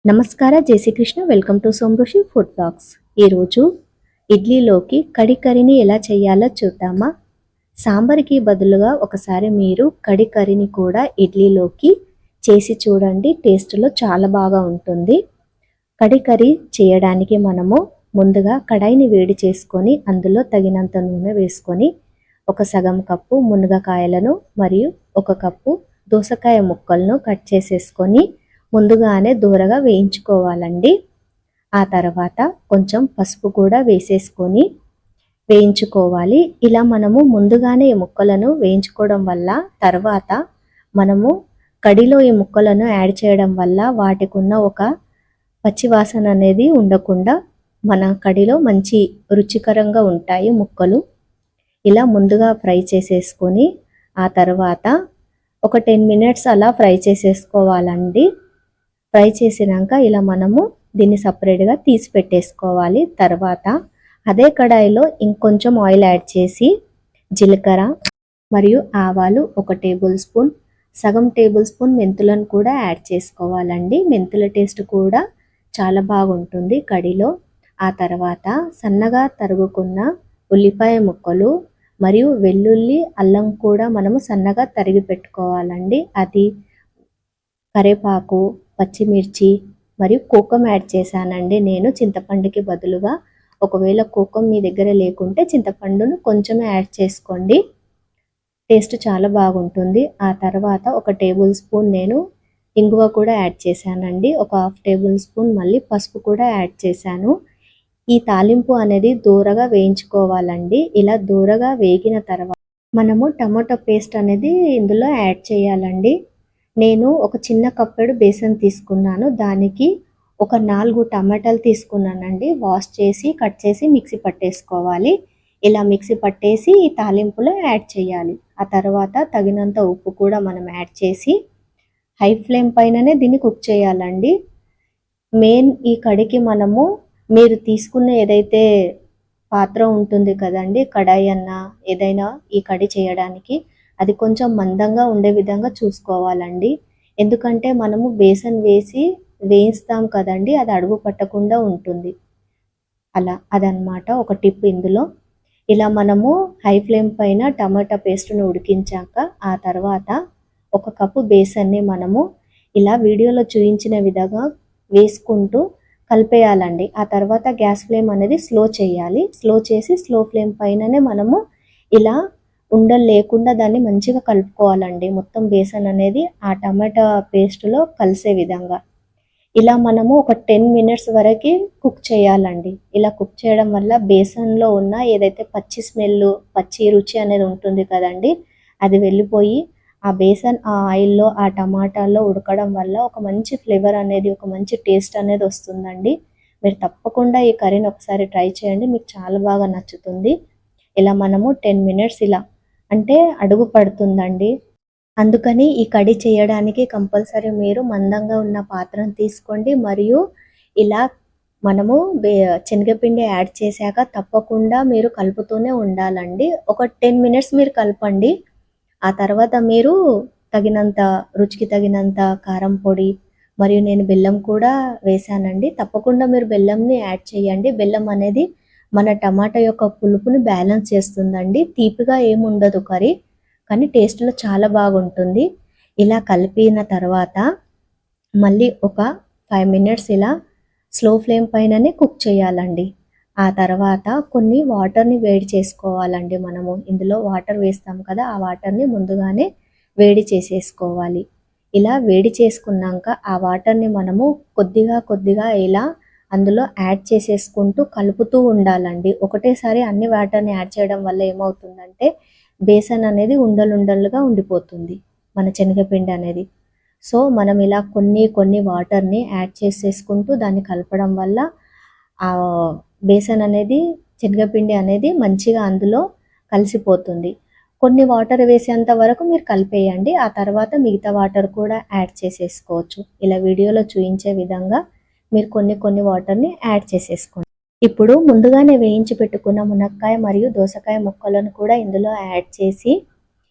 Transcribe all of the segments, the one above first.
నమస్కార జై Srikrishna welcome to సోమృషి food blogs. ఈరోజు ఇడ్లీలోకి కడి కర్రీని ఎలా చేయాలో చూద్దామా. సాంబార్కి బదులుగా ఒకసారి మీరు కడి కర్రీని కూడా ఇడ్లీలోకి చేసి చూడండి. టేస్ట్లో చాలా బాగా ఉంటుంది. కడి కర్రీ చేయడానికి మనము ముందుగా కడాయిని వేడి చేసుకొని అందులో తగినంత నూనె వేసుకొని ఒక సగం కప్పు మునగకాయలను మరియు ఒక కప్పు దోసకాయ ముక్కలను కట్ చేసేసుకొని ముందుగానే దూరగా వేయించుకోవాలండి. ఆ తర్వాత కొంచెం పసుపు కూడా వేసేసుకొని వేయించుకోవాలి. ఇలా మనము ముందుగానే ఈ ముక్కలను వేయించుకోవడం వల్ల తర్వాత మనము కడిలో ఈ ముక్కలను యాడ్ చేయడం వల్ల వాటికి ఉన్న ఒక పచ్చివాసన అనేది ఉండకుండా మన కడిలో మంచి రుచికరంగా ఉంటాయి ముక్కలు. ఇలా ముందుగా ఫ్రై చేసేసుకొని ఆ తర్వాత ఒక 10 మినిట్స్ అలా ఫ్రై చేసేసుకోవాలండి. ఫ్రై చేసినాక ఇలా మనము దీన్ని సపరేట్గా తీసి పెట్టేసుకోవాలి. తర్వాత అదే కడాయిలో ఇంకొంచెం ఆయిల్ యాడ్ చేసి జీలకర్ర మరియు ఆవాలు 1 టేబుల్ స్పూన్, సగం టేబుల్ స్పూన్ మెంతులను కూడా యాడ్ చేసుకోవాలండి. మెంతుల టేస్ట్ కూడా చాలా బాగుంటుంది కడిలో. ఆ తర్వాత సన్నగా తరుగుకున్న ఉల్లిపాయ ముక్కలు మరియు వెల్లుల్లి అల్లం కూడా మనము సన్నగా తరిగి పెట్టుకోవాలండి. అది కరేపాకు, పచ్చిమిర్చి మరియు కోకం యాడ్ చేశానండి నేను చింతపండుకి బదులుగా. ఒకవేళ కోకం మీ దగ్గర లేకుంటే చింతపండును కొంచెం యాడ్ చేసుకోండి, టేస్ట్ చాలా బాగుంటుంది. ఆ తర్వాత 1 టేబుల్ స్పూన్ నేను ఇంగువ కూడా యాడ్ చేశానండి. ఒక 1/2 టేబుల్ స్పూన్ మళ్ళీ పసుపు కూడా యాడ్ చేశాను. ఈ తాలింపు అనేది దూరగా వేయించుకోవాలండి. ఇలా దూరగా వేగిన తర్వాత మనము టమాటో పేస్ట్ అనేది ఇందులో యాడ్ చేయాలండి. నేను ఒక చిన్న కప్పెడు బేసన్ తీసుకున్నాను. దానికి ఒక 4 టమాటాలు తీసుకున్నానండి. వాష్ చేసి కట్ చేసి మిక్సీ పట్టేసుకోవాలి. ఇలా మిక్సీ పట్టేసి ఈ తాలింపులో యాడ్ చేయాలి. ఆ తర్వాత తగినంత ఉప్పు కూడా మనం యాడ్ చేసి హై ఫ్లేమ్ పైననే దీన్ని కుక్ చేయాలండి. మెయిన్ ఈ కడికి మనము మీరు తీసుకున్న ఏదైతే పాత్ర ఉంటుంది కదండి, కడాయి అన్న ఏదైనా ఈ కడి చేయడానికి, అది కొంచెం మందంగా ఉండే విధంగా చూసుకోవాలండి. ఎందుకంటే మనము బేసన్ వేసి వేయిస్తాం కదండి, అది అడుగు పట్టకుండా ఉంటుంది. అదనమాట ఒక టిప్ ఇందులో. ఇలా మనము హై ఫ్లేమ్ పైన టమాటా పేస్ట్ను ఉడికించాక ఆ తర్వాత 1 కప్పు బేసన్ని మనము ఇలా వీడియోలో చూపించిన విధంగా వేసుకుంటూ కలిపేయాలండి. ఆ తర్వాత గ్యాస్ ఫ్లేమ్ అనేది స్లో చేయాలి. స్లో చేసి స్లో ఫ్లేమ్ పైననే మనము ఇలా ఉండలు లేకుండా దాన్ని మంచిగా కలుపుకోవాలండి. మొత్తం బేసన్ అనేది ఆ టమాటా పేస్ట్లో కలిసే విధంగా. ఇలా మనము ఒక 10 మినిట్స్ వరకు కుక్ చేయాలండి. ఇలా కుక్ చేయడం వల్ల బేసన్లో ఉన్న ఏదైతే పచ్చి స్మెల్, పచ్చి రుచి అనేది ఉంటుంది కదండి, అది వెళ్ళిపోయి ఆ బేసన్ ఆ ఆయిల్లో ఆ టమాటాల్లో ఉడకడం వల్ల ఒక మంచి ఫ్లేవర్ అనేది, ఒక మంచి టేస్ట్ అనేది వస్తుందండి. మీరు తప్పకుండా ఈ కర్రీని ఒకసారి ట్రై చేయండి, మీకు చాలా బాగా నచ్చుతుంది. ఇలా మనము 10 మినిట్స్ ఇలా అంటే అడుగు పడుతుందండి. అందుకని ఈ కడి చేయడానికి కంపల్సరీ మీరు మందంగా ఉన్న పాత్రను తీసుకోండి. మరియు ఇలా మనము శనగపిండి యాడ్ చేశాక తప్పకుండా మీరు కలుపుతూనే ఉండాలండి. ఒక 10 మినిట్స్ మీరు కలపండి. ఆ తర్వాత మీరు తగినంత రుచికి తగినంత కారం పొడి మరియు నేను బెల్లం కూడా వేశానండి. తప్పకుండా మీరు బెల్లంని యాడ్ చేయండి. బెల్లం అనేది మన టమాటా యొక్క పులుపుని బ్యాలెన్స్ చేస్తుందండి. తీపిగా ఏముండదు కర్రీ, కానీ టేస్ట్లో చాలా బాగుంటుంది. ఇలా కలిపిన తర్వాత మళ్ళీ ఒక 5 మినిట్స్ ఇలా స్లో ఫ్లేమ్ పైననే కుక్ చేయాలండి. ఆ తర్వాత కొన్ని వాటర్ని వేడి చేసుకోవాలండి. మనము ఇందులో వాటర్ వేస్తాం కదా, ఆ వాటర్ని ముందుగానే వేడి చేసేసుకోవాలి. ఇలా వేడి చేసుకున్నాక ఆ వాటర్ని మనము కొద్దిగా కొద్దిగా ఇలా అందులో యాడ్ చేసేసుకుంటూ కలుపుతూ ఉండాలండి. ఒకటేసారి అన్ని వాటర్ని యాడ్ చేయడం వల్ల ఏమవుతుందంటే బేసన్ అనేది ఉండలుండలుగా ఉండిపోతుంది మన శనగపిండి అనేది. సో మనం ఇలా కొన్ని కొన్ని వాటర్ని యాడ్ చేసేసుకుంటూ దాన్ని కలపడం వల్ల ఆ బేసన్ అనేది, శనగపిండి అనేది మంచిగా అందులో కలిసిపోతుంది. కొన్ని వాటర్ వేసేంత వరకు మీరు కలిపేయండి. ఆ తర్వాత మిగతా వాటర్ కూడా యాడ్ చేసేసుకోవచ్చు. ఇలా వీడియోలో చూపించే విధంగా మీరు కొన్ని కొన్ని వాటర్ని యాడ్ చేసేసుకోండి. ఇప్పుడు ముందుగానే వేయించి పెట్టుకున్న మునక్కాయ మరియు దోసకాయ ముక్కలను కూడా ఇందులో యాడ్ చేసి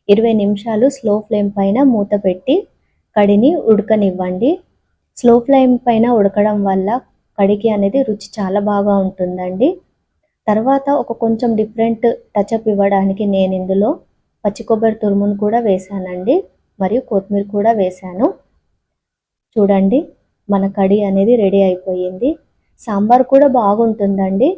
20 నిమిషాలు స్లో ఫ్లేమ్ పైన మూత పెట్టి కడిని ఉడకనివ్వండి. స్లో ఫ్లేమ్ పైన ఉడకడం వల్ల కడికి అనేది రుచి చాలా బాగా ఉంటుందండి. తర్వాత ఒక కొంచెం డిఫరెంట్ టచ్అప్ ఇవ్వడానికి నేను ఇందులో పచ్చి కొబ్బరి తురుమును కూడా వేసానండి, మరియు కొత్తిమీర కూడా వేసాను. చూడండి, మన కడి అనేది రెడీ అయిపోయింది. సాంబార్ కూడా బాగుంటుందండి.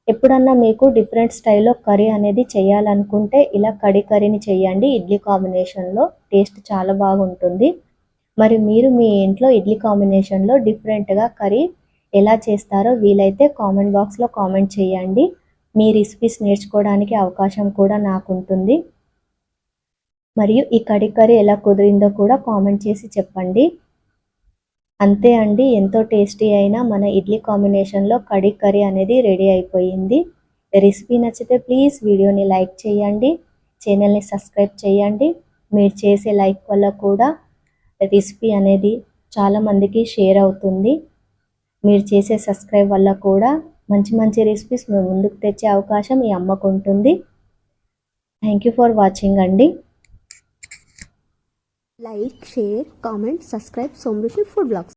ఎప్పుడన్నా మీకు డిఫరెంట్ స్టైల్లో కర్రీ అనేది చేయాలనుకుంటే ఇలా కర్రీని చేయండి. ఇడ్లీ కాంబినేషన్లో టేస్ట్ చాలా బాగుంటుంది. మరి మీరు మీ ఇంట్లో ఇడ్లీ కాంబినేషన్లో డిఫరెంట్గా కర్రీ ఎలా చేస్తారో వీలైతే కామెంట్ బాక్స్లో కామెంట్ చేయండి. మీ రెసిపీస్ నేర్చుకోవడానికి అవకాశం కూడా నాకు ఉంటుంది. మరియు ఈ కర్రీ ఎలా కుదిరిందో కూడా కామెంట్ చేసి చెప్పండి. అంతే అండి, ఎంతో టేస్టీ అయిన మన ఇడ్లీ కాంబినేషన్లో కర్రీ అనేది రెడీ అయిపోయింది. రెసిపీ నచ్చితే ప్లీజ్ వీడియోని లైక్ చేయండి, ఛానల్ని సబ్స్క్రైబ్ చేయండి. మీరు చేసే లైక్ వల్ల కూడా రెసిపీ అనేది చాలామందికి షేర్ అవుతుంది. మీరు చేసే సబ్స్క్రైబ్ వల్ల కూడా మంచి మంచి రెసిపీస్ మేము ముందుకు తెచ్చే అవకాశం ఈ అమ్మకు ఉంటుంది. థ్యాంక్ యూ ఫర్ వాచింగ్ అండి. Like, share, comment, subscribe Somarushi food blogs.